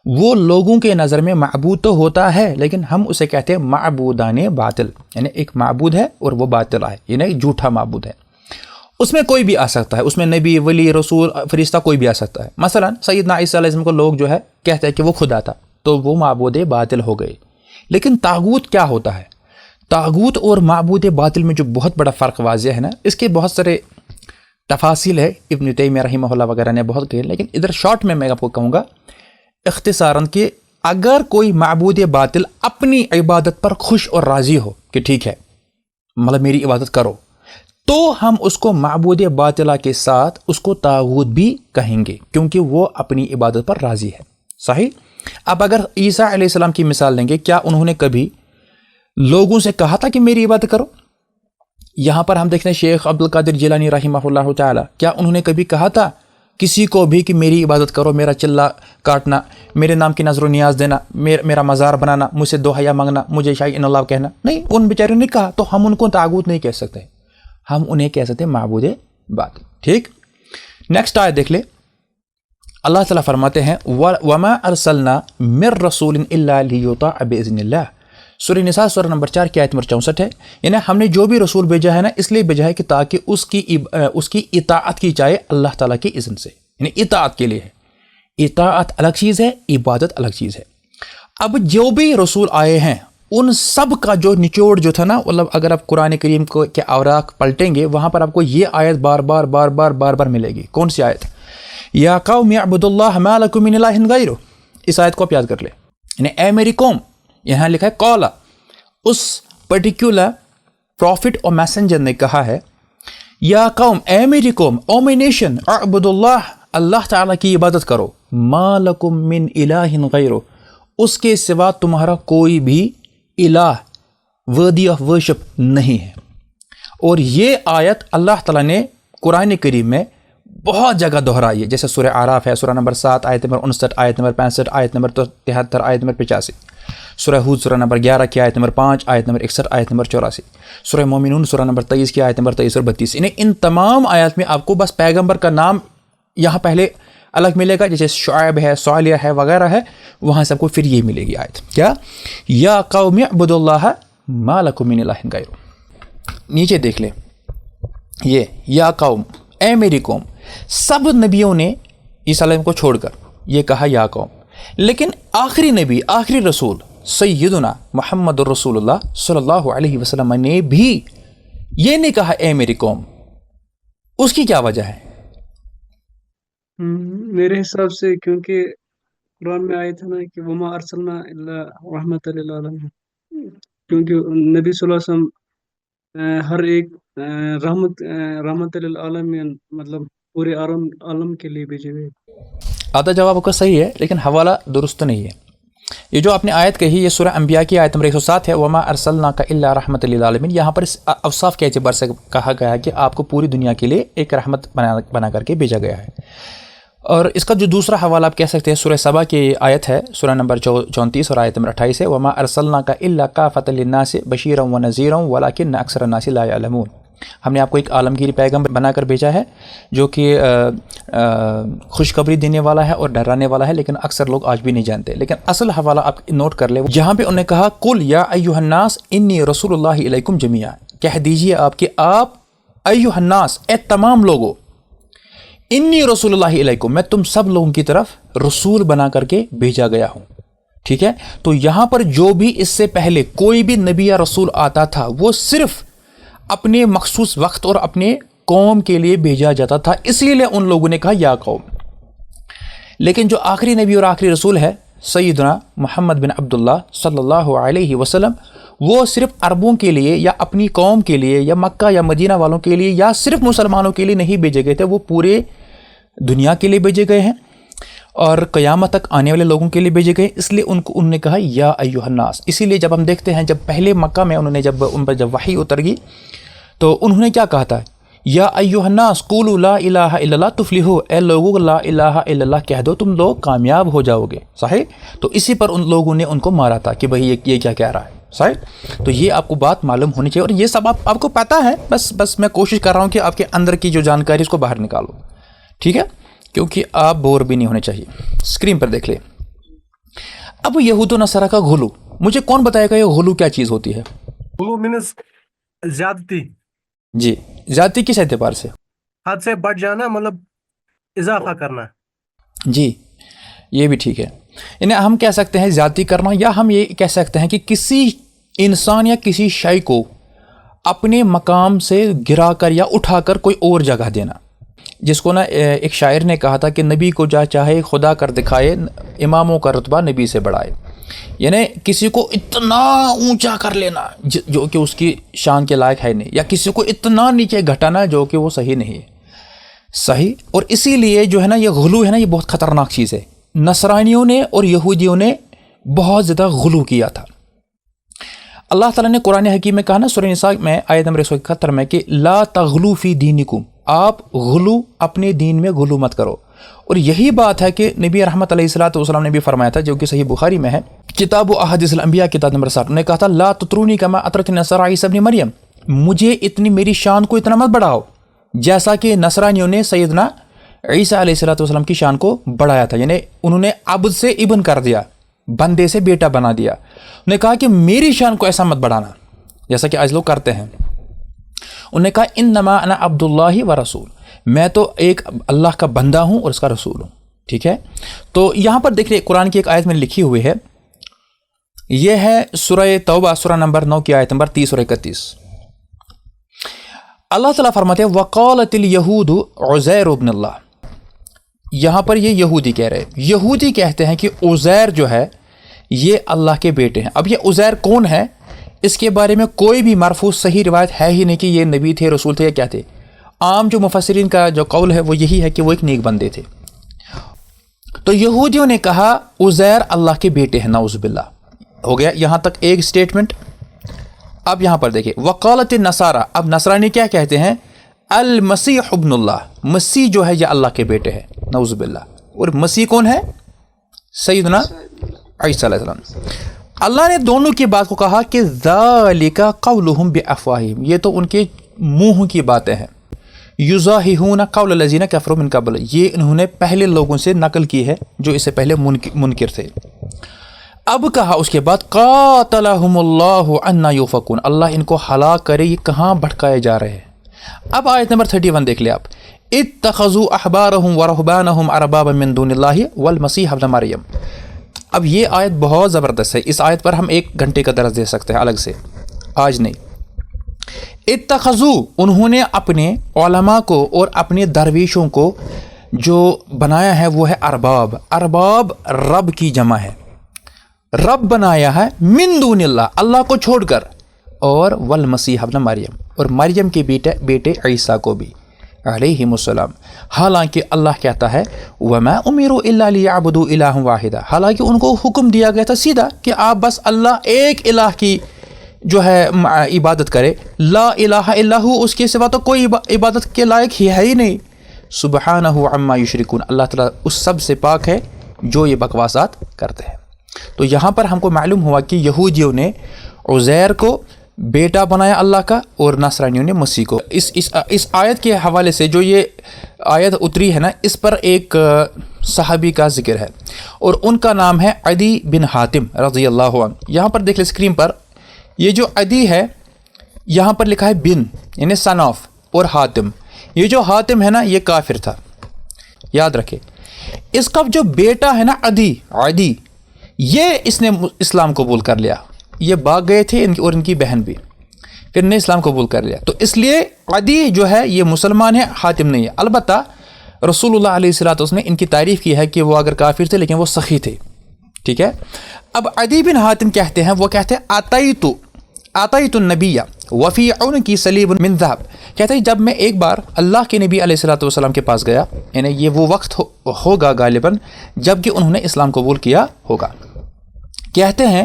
وہ لوگوں کے نظر میں معبود تو ہوتا ہے، لیکن ہم اسے کہتے ہیں معبودان باطل، یعنی ایک معبود ہے اور وہ باطل ہے، یعنی جھوٹا معبود ہے۔ اس میں کوئی بھی آ سکتا ہے، اس میں نبی، ولی، رسول، فرشتہ کوئی بھی آ سکتا ہے۔ مثلا سیدنا عیسیٰ علیہ السلام کو لوگ جو ہے کہتے ہیں کہ وہ خدا تھا، تو وہ معبود باطل ہو گئے۔ لیکن طاغوت کیا ہوتا ہے؟ طاغوت اور معبود باطل میں جو بہت بڑا فرق واضح ہے نا، اس کے بہت سارے تفاصیل ہے، ابن تیمیہ رحمہ اللہ وغیرہ نے بہت کہے، لیکن ادھر شارٹ میں آپ کو کہوں گا اختصاراً کہ اگر کوئی معبود باطل اپنی عبادت پر خوش اور راضی ہو کہ ٹھیک ہے مطلب میری عبادت کرو، تو ہم اس کو معبود باطلہ کے ساتھ اس کو طاغوت بھی کہیں گے، کیونکہ وہ اپنی عبادت پر راضی ہے، صحیح؟ اب اگر عیسیٰ علیہ السلام کی مثال لیں گے، کیا انہوں نے کبھی لوگوں سے کہا تھا کہ میری عبادت کرو؟ یہاں پر ہم دیکھتے ہیں شیخ عبد القادر جیلانی رحمہ اللہ تعالی، کیا انہوں نے کبھی کہا تھا کسی کو بھی کہ میری عبادت کرو، میرا چلا کاٹنا، میرے نام کی نظر و نیاز دینا، میرا مزار بنانا، مجھ سے دو حیا مانگنا، مجھے شاہی ان اللہ کہنا؟ نہیں، ان بیچاروں نے کہا، تو ہم ان کو طاغوت نہیں کہہ سکتے، ہم انہیں کہہ سکتے معبود باطل، ٹھیک؟ نیکسٹ آیت دیکھ لے، اللہ تعالیٰ فرماتے ہیں وَمَا أَرْسَلْنَا مِن رَّسُولٍ إِلَّا لِيُطَاعَ بِإِذْنِ اللَّهِ، سورہ نساء سورہ نمبر 4 کی آیت نمبر 64 ہے، یعنی ہم نے جو بھی رسول بھیجا ہے نا، اس لیے بھیجا ہے کہ تاکہ اس کی اطاعت کی جائے اللہ تعالیٰ کی اذن سے، یعنی اطاعت کے لیے ہے۔ اطاعت الگ چیز ہے، عبادت الگ چیز ہے۔ اب جو بھی رسول آئے ہیں ان سب کا جو نچوڑ جو تھا نا، مطلب اگر آپ قرآن کریم کو کے اوراق پلٹیں گے، وہاں پر آپ کو یہ آیت بار بار ملے گی۔ کون سی آیت؟ یا قوم اعبدوا اللہ ما لکم من الہ غیرہ، اس آیت کو آپ یاد کر لیں، یعنی اے میری قوم، یہاں لکھا ہے قولا، اس پرٹیکولر پروفٹ اور میسنجر نے کہا ہے یا قوم اے میری قوم او می نیشن اعبدوا اللہ تعالیٰ کی عبادت کرو ما لکم من الہ غیرہ اس کے سوا تمہارا کوئی بھی الہ وردی آف ورشپ نہیں ہے. اور یہ آیت اللہ تعالیٰ نے قرآن کریم میں بہت جگہ دہرائی ہے، جیسے سورہ اعراف ہے، سورہ نمبر 7 آیت نمبر 59، آیت نمبر 65، آیت نمبر 73، آیت نمبر 85، سورہ ہود سورہ نمبر 11 کی آیت نمبر 5، آیت نمبر 61، آیت نمبر 84، سورہ مومنون سورہ نمبر 23 کی آیت نمبر 23 اور 32. ان تمام آیات میں آپ کو بس پیغمبر کا نام یہاں پہلے الگ ملے گا، جیسے شعیب ہے، صالح ہے وغیرہ ہے، وہاں سے آپ کو پھر یہ ملے گی آیت کیا یا قوم اعبدوا اللہ ما لکم من الہ غیرہ. نیچے دیکھ لیں یہ یا قوم اے میری قوم، سب نبیوں نے عیسیٰ علیہ السلام کو چھوڑ کر یہ کہا یا قوم، لیکن آخری نبی آخری رسول سیدنا محمد الرسول اللہ صلی اللہ علیہ وسلم نے بھی یہ نہیں کہا اے میری قوم. اس کی کیا وجہ ہے؟ میرے حساب سے کیونکہ قرآن میں آیا تھا نا کہ وما ارسلنا الا رحمت للعالمین، کیونکہ نبی صلی اللہ علیہ وسلم ہر ایک رحمت للعالمین مطلب پورے عالم کے لیے بھیجے گئے. آدھا جواب کا صحیح ہے لیکن حوالہ درست نہیں ہے. یہ جو آپ نے آیت کہی یہ سورہ انبیاء کی آیت نمبر 107 ہے، وما ارسلناک الا رحمت للعالمین. یہاں پر اوصاف کے اعتبار سے کہا گیا ہے کہ آپ کو پوری دنیا کے لیے ایک رحمت بنا کر کے بھیجا گیا ہے. اور اس کا جو دوسرا حوالہ آپ کہہ سکتے ہیں سورہ سبا کی آیت ہے، سورہ نمبر 34 اور آیت نمبر 28 ہے، وما ارسلناک الا کافۃ للناس بشیرا ونذیرا ولکن اکثر الناس لا یعلمون. ہم نے آپ کو ایک عالمگیر پیغمبر بنا کر بھیجا ہے جو کہ خوشخبری دینے والا ہے اور ڈرانے والا ہے، لیکن اکثر لوگ آج بھی نہیں جانتے. لیکن اصل حوالہ آپ نوٹ کر لیں جہاں پہ انہوں نے کہا قل یا ایھا الناس انی رسول اللہ الیکم جمیعا، کہہ دیجئے آپ کہ آپ ایھا الناس اے تمام لوگوں، انی رسول اللہ علیکم میں تم سب لوگوں کی طرف رسول بنا کر کے بھیجا گیا ہوں. ٹھیک ہے، تو یہاں پر جو بھی اس سے پہلے کوئی بھی نبی یا رسول آتا تھا وہ صرف اپنے مخصوص وقت اور اپنے قوم کے لیے بھیجا جاتا تھا، اسی لیے ان لوگوں نے کہا یا قوم. لیکن جو آخری نبی اور آخری رسول ہے سیدنا محمد بن عبداللہ صلی اللہ علیہ وسلم، وہ صرف عربوں کے لیے یا اپنی قوم کے لیے یا مکہ یا مدینہ والوں کے لیے یا صرف مسلمانوں کے لیے نہیں بھیجے گئے تھے، وہ پورے دنیا کے لیے بھیجے گئے ہیں اور قیامت تک آنے والے لوگوں کے لیے بھیجے گئے. اس لیے انہوں نے کہا یا ایھا الناس. اسی لیے جب ہم دیکھتے ہیں جب پہلے مکہ میں انہوں نے ان پر جب وحی اتر گئی تو انہوں نے کیا کہا تھا، یا ایھا الناس قولوا لا الہ الا اللہ تفلحوا، اے لوگوں لا الہ الا اللہ کہہ دو تم لوگ کامیاب ہو جاؤ گے. صحیح، تو اسی پر ان لوگوں نے ان کو مارا تھا کہ بھئی یہ کیا کہہ رہا ہے. صحیح، تو یہ آپ کو بات معلوم ہونی چاہیے اور یہ سب آپ کو پتہ ہے، بس میں کوشش کر رہا ہوں کہ آپ کے اندر کی جو جانکاری اس کو باہر نکالو. ٹھیک ہے، کیونکہ آپ بور بھی نہیں ہونے چاہیے. اسکرین پر دیکھ لیں. اب یہود و نصارہ کا غلو، مجھے کون بتائے گا یہ غلو کیا چیز ہوتی ہے؟ غلو مینس زیادتی. جی، زیادتی کس اعتبار سے؟ حد سے بڑھ جانا، مطلب اضافہ کرنا. جی یہ بھی ٹھیک ہے. یعنی ہم کہہ سکتے ہیں زیادتی کرنا، یا ہم یہ کہہ سکتے ہیں کہ کسی انسان یا کسی شے کو اپنے مقام سے گرا کر یا اٹھا کر کوئی اور جگہ دینا. جس کو نا ایک شاعر نے کہا تھا کہ نبی کو جا چاہے خدا کر دکھائے، اماموں کا رتبہ نبی سے بڑھائے. یعنی کسی کو اتنا اونچا کر لینا جو کہ اس کی شان کے لائق ہے نہیں، یا کسی کو اتنا نیچے گھٹانا جو کہ وہ صحیح نہیں ہے. صحیح، اور اسی لیے جو ہے نا یہ غلو ہے نا، یہ بہت خطرناک چیز ہے. نصرانیوں نے اور یہودیوں نے بہت زیادہ غلو کیا تھا. اللہ تعالیٰ نے قرآن حکیم میں کہا نا سورہ نساء میں آیت نمبر 171 میں کہ لا تغلو فی دینکم، آپ غلو اپنے دین میں غلو مت کرو. اور یہی بات ہے کہ نبی رحمت علیہ الصلوۃ والسلام نے بھی فرمایا تھا جو کہ صحیح بخاری میں ہے، کتاب و احادیث الانبیاء کتاب نمبر 60، انہوں نے کہا تھا لا تطرونی کما اطرت النصارى عیسی ابن مریم، مجھے اتنی میری شان کو اتنا مت بڑھاؤ جیسا کہ نصرانیوں نے سیدنا عیسیٰ علیہ الصلوۃ والسلام کی شان کو بڑھایا تھا. یعنی انہوں نے عبد سے ابن کر دیا، بندے سے بیٹا بنا دیا. انہوں نے کہا کہ میری شان کو ایسا مت بڑھانا جیسا کہ آج لوگ کرتے ہیں. انہوں نے کہا انما انا عبد اللہ و رسول، میں تو ایک اللہ کا بندہ ہوں اور اس کا رسول ہوں. ٹھیک ہے، تو یہاں پر دیکھ لیں قرآن کی ایک آیت میں لکھی ہوئی ہے، یہ ہے سورہ توبہ سورہ نمبر 9 کی آیت نمبر 30 اور 31. اللہ تعالیٰ فرماتے ہیں وقالت الیہود عزیر ابن اللہ. یہاں پر یہ یہودی کہہ رہے، یہودی کہتے ہیں کہ عزیر جو ہے یہ اللہ کے بیٹے ہیں. اب یہ عزیر کون ہے؟ اس کے بارے میں کوئی بھی مرفوع صحیح روایت ہے ہی نہیں کہ یہ نبی تھے، رسول تھے یا کیا تھے۔ عام جو مفسرین کا جو قول ہے وہ یہی ہے کہ وہ ایک نیک بندے تھے۔ تو یہودیوں نے کہا عزیر اللہ کے بیٹے ہیں، نعوذ باللہ۔ ہو گیا یہاں تک ایک سٹیٹمنٹ۔ اب یہاں پر دیکھیں وقالت النصارى، اب نصرانی کیا کہتے ہیں؟ المسیح ابن اللہ، مسیح جو ہے یہ اللہ کے بیٹے ہیں، نعوذ باللہ۔ اور مسیح کون ہے؟ سیدنا عیسیٰ علیہ السلام۔ اللہ نے دونوں کی بات کو کہا کہ ذالک قولہم بافواہہم، یہ تو ان کے منہ کی باتیں ہیں۔ یضاہحون قول الذین کفروا من قبل، یہ انہوں نے پہلے لوگوں سے نقل کی ہے جو اس سے پہلے منکر تھے۔ اب کہا اس کے بعد قاتلہم اللہ عنا یؤفکون، اللہ ان کو ہلاک کرے، یہ کہاں بھٹکائے جا رہے ہیں۔ اب آیت نمبر 31 دیکھ لیں آپ، اتخذوا احبارہم ورہبانہم اربابا من دون اللہ والمسیح ابن مریم۔ اب یہ آیت بہت زبردست ہے، اس آیت پر ہم 1 گھنٹے کا درس دے سکتے ہیں الگ سے، آج نہیں۔ اتخذوا، انہوں نے اپنے علماء کو اور اپنے درویشوں کو جو بنایا ہے وہ ہے ارباب۔ ارباب رب کی جمع ہے، رب بنایا ہے من دون اللہ، اللہ کو چھوڑ کر، اور والمسیح ابن مریم، اور مریم کے بیٹے عیسیٰ کو بھی علیہم السلام۔ حالانکہ اللہ کہتا ہے وما امروا الا لیعبدوا الہا واحدا، حالانکہ ان کو حکم دیا گیا تھا سیدھا کہ آپ بس اللہ ایک الہ کی جو ہے عبادت کرے، لا الہ الا ہو، اس کے سوا تو کوئی عبادت کے لائق ہی ہے ہی نہیں۔ سبحانہ عما یشرکون، اللہ تعالیٰ اس سب سے پاک ہے جو یہ بکواسات کرتے ہیں۔ تو یہاں پر ہم کو معلوم ہوا کہ یہودیوں نے عزیر کو بیٹا بنایا اللہ کا، اور نصرانیوں نے مسیح کو۔ اس آیت کے حوالے سے جو یہ آیت اتری ہے نا، اس پر ایک صحابی کا ذکر ہے، اور ان کا نام ہے عدی بن حاتم رضی اللہ عنہ۔ یہاں پر دیکھ لیں اسکرین پر، یہ جو عدی ہے یہاں پر لکھا ہے بن، یعنی سن آف، اور حاتم، یہ جو حاتم ہے نا یہ کافر تھا، یاد رکھے۔ اس کا جو بیٹا ہے نا عدی، یہ اس نے اسلام قبول کر لیا، یہ بھاگ گئے تھے اور ان کی بہن بھی، پھر نے اسلام قبول کر لیا۔ تو اس لیے عدی جو ہے یہ مسلمان ہے، حاتم نہیں ہے۔ البتہ رسول اللہ علیہ الصلوۃ والسلام نے ان کی تعریف کی ہے کہ وہ اگر کافر تھے لیکن وہ سخی تھے، ٹھیک ہے۔ اب عدی بن حاتم کہتے ہیں، وہ کہتے ہیں آتیت النبی وفی عنقی صلیب من ذہب، کہتے ہیں جب میں ایک بار اللہ کے نبی علیہ الصلوۃ والسلام کے پاس گیا، یعنی یہ وہ وقت ہوگا غالباً جب کہ انہوں نے اسلام قبول کیا ہوگا۔ کہتے ہیں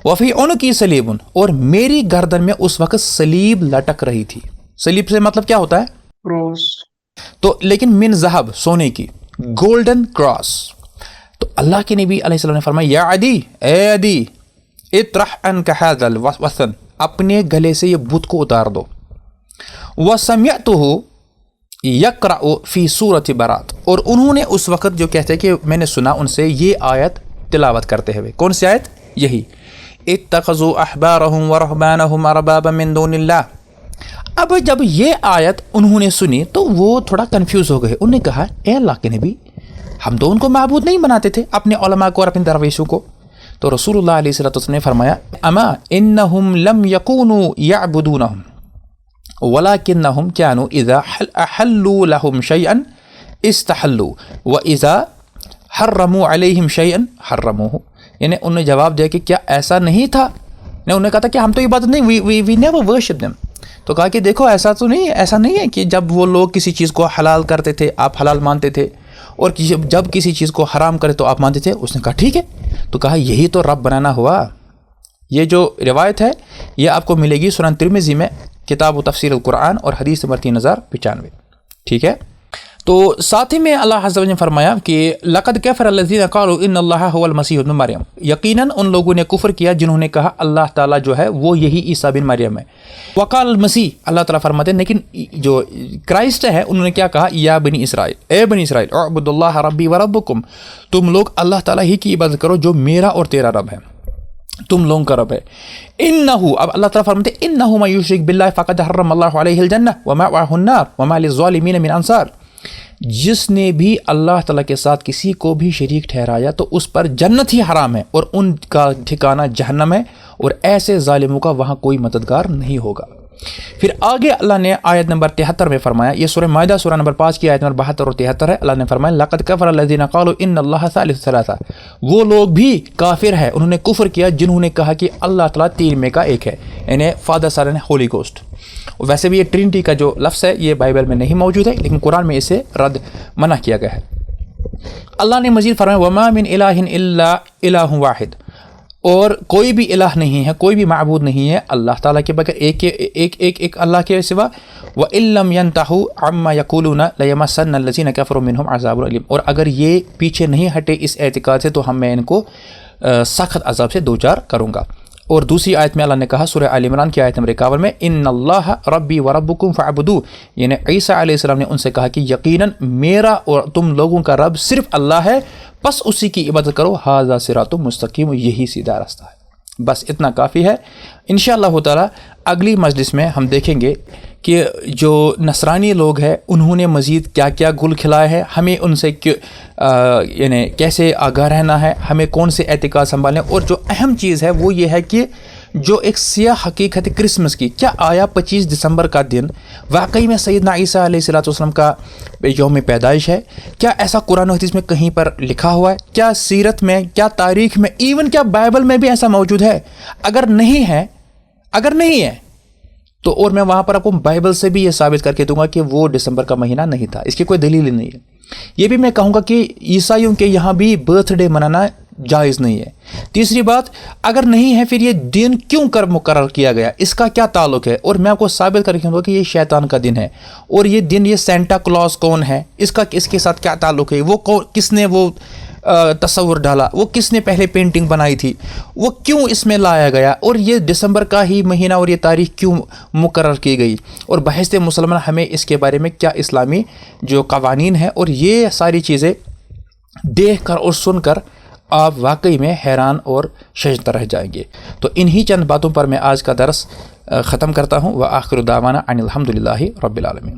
وفی عنقی صلیب، اور میری گردن میں اس وقت صلیب لٹک رہی تھی۔ صلیب سے مطلب کیا ہوتا ہے؟ کراس۔ تو لیکن من ذہب، سونے کی، گولڈن کراس۔ تو اللہ کے نبی علیہ السلام نے فرمایا یا عدی، اے عدی، اطرح عنک ھذا الوثن، اپنے گلے سے یہ بت کو اتار دو۔ وسمعتہ یقرأ فی سورۃ برات، اور انہوں نے اس وقت جو کہتے ہیں کہ میں نے سنا ان سے یہ آیت تلاوت کرتے ہوئے، کون سی آیت؟ یہی اتخذوا احبارہم ورہبانہم اربابا من دون اللہ۔ اب جب یہ آیت انہوں نے سنی تو وہ تھوڑا کنفیوز ہو گئے، انہوں نے کہا اے اللہ کے نبی، ہم تو ان کو معبود نہیں بناتے تھے، اپنے علماء کو اور اپنے درویشوں کو۔ تو رسول اللہ علیہ الصلوۃ والسلام نے فرمایا اما انہم لم یکونوا یعبدونہم ولکنہم کانوا اذا احلوا لہم شیئا استحلوا واذا حرموا علیہم شیئا حرموہ، یعنی انہوں نے جواب دیا کہ کیا ایسا نہیں تھا، انہوں نے کہا تھا کہ ہم تو عبادت نہیں، وی نیور ورشپ دیم۔ تو کہا کہ دیکھو ایسا نہیں ہے کہ جب وہ لوگ کسی چیز کو حلال کرتے تھے آپ حلال مانتے تھے، اور جب کسی چیز کو حرام کرے تو آپ مانتے تھے۔ اس نے کہا ٹھیک ہے، تو کہا یہی تو رب بنانا ہوا۔ یہ جو روایت ہے یہ آپ کو ملے گی سنن ترمذی میں، کتاب و تفسیر القرآن، اور حدیث نمبر 3095، ٹھیک ہے۔ تو ساتھ ہی میں اللہ عز و جل نے فرمایا کہ لقد کفر الذین قالوا ان اللہ هو المسیح ابن مریم، یقیناً ان لوگوں نے کفر کیا جنہوں نے کہا اللہ تعالیٰ جو ہے وہ یہی عیسیٰ بن مریم ہے۔ وقال المسیح، اللہ تعالیٰ فرماتے ہیں لیکن جو کرائسٹ ہے انہوں نے کیا کہا، یا بنی اسرائیل، اے بنی اسرائیل اعبدوا اللہ ربی و ربکم، تم لوگ اللہ تعالیٰ ہی کی عبادت کرو جو میرا اور تیرا رب ہے، تم لوگوں کا رب ہے۔ انہو، اب اللہ تعالیٰ فرماتے ہیں انہو من یشرک باللہ فقد حرم اللہ علیہ الجنہ ومأواہ النار وما للظالمین من انصار، جس نے بھی اللہ تعالیٰ کے ساتھ کسی کو بھی شریک ٹھہرایا تو اس پر جنت ہی حرام ہے اور ان کا ٹھکانہ جہنم ہے، اور ایسے ظالموں کا وہاں کوئی مددگار نہیں ہوگا۔ پھر آگے اللہ نے آیت نمبر 73 میں فرمایا، یہ سورہ مائدہ سورہ نمبر 5 کی آیت نمبر 72 اور 73 ہے. اللہ نے فرمایا لقد کفر الذین قالوا ان اللہ ثالث ثلاثہ، وہ لوگ بھی کافر ہے، انہوں نے کفر کیا جنہوں نے کہا کہ اللہ تعالیٰ تین میں کا ایک ہے، یعنی father son and holy ghost. ویسے بھی یہ ٹرینٹی کا جو لفظ ہے یہ بائبل میں نہیں موجود ہے، لیکن قرآن میں اسے رد منع کیا گیا ہے. اللہ نے مزید فرمایا وما من الہ الا الہ واحد، اور کوئی بھی الہ نہیں ہے، کوئی بھی معبود نہیں ہے اللہ تعالیٰ کے بغیر ایک اللہ کے سوا. وَإِن لَّمْ يَنْتَهُوا عَمَّا يَقُولُونَ لَيَمَسَّنَّ الَّذِينَ كَفَرُوا مِنْهُمْ عَذَابٌ أَلِيمٌ، اور اگر یہ پیچھے نہیں ہٹے اس اعتقاد سے تو میں ان کو سخت عذاب سے دوچار کروں گا. اور دوسری آیت میں اللہ نے کہا سورہ آل عمران کی آیت نمبر 51 میں ان اللہ ربی و ربکم فاعبدوہ، یعنی عیسیٰ علیہ السلام نے ان سے کہا کہ یقیناً میرا اور تم لوگوں کا رب صرف اللہ ہے، بس اسی کی عبادت کرو، ھذا صراط مستقیم، یہی سیدھا راستہ ہے. بس اتنا کافی ہے. انشاءاللہ تعالیٰ اگلی مجلس میں ہم دیکھیں گے کہ جو نصرانی لوگ ہیں انہوں نے مزید کیا کیا گل کھلایا ہے، ہمیں ان سے یعنی کیسے آگاہ رہنا ہے، ہمیں کون سے اعتقاد سنبھالنے. اور جو اہم چیز ہے وہ یہ ہے کہ جو ایک سیاہ حقیقت کرسمس کی، کیا آیا 25 دسمبر کا دن واقعی میں سیدنا عیسیٰ علیہ السلام کا یوم پیدائش ہے؟ کیا ایسا قرآن و حدیث میں کہیں پر لکھا ہوا ہے؟ کیا سیرت میں، کیا تاریخ میں، ایون کیا بائبل میں بھی ایسا موجود ہے؟ اگر نہیں ہے تو اور میں وہاں پر آپ کو بائبل سے بھی یہ ثابت کر کے دوں گا کہ وہ دسمبر کا مہینہ نہیں تھا، اس کی کوئی دلیل نہیں ہے. یہ بھی میں کہوں گا کہ عیسائیوں کے یہاں بھی برتھ ڈے منانا جائز نہیں ہے. تیسری بات، اگر نہیں ہے پھر یہ دن کیوں کر مقرر کیا گیا، اس کا کیا تعلق ہے؟ اور میں آپ کو ثابت کر کے دوں گا کہ یہ شیطان کا دن ہے. اور یہ دن، یہ سینٹا کلاس کون ہے، اس کے ساتھ کیا تعلق ہے، وہ کس نے وہ تصور ڈالا، وہ کس نے پہلے پینٹنگ بنائی تھی، وہ کیوں اس میں لایا گیا، اور یہ دسمبر کا ہی مہینہ اور یہ تاریخ کیوں مقرر کی گئی، اور بحث مسلمان ہمیں اس کے بارے میں کیا اسلامی جو قوانین ہیں. اور یہ ساری چیزیں دیکھ کر اور سن کر آپ واقعی میں حیران اور شجتر رہ جائیں گے. تو انہی چند باتوں پر میں آج کا درس ختم کرتا ہوں. وآخر دعوانا ان الحمد للہ رب العالمین.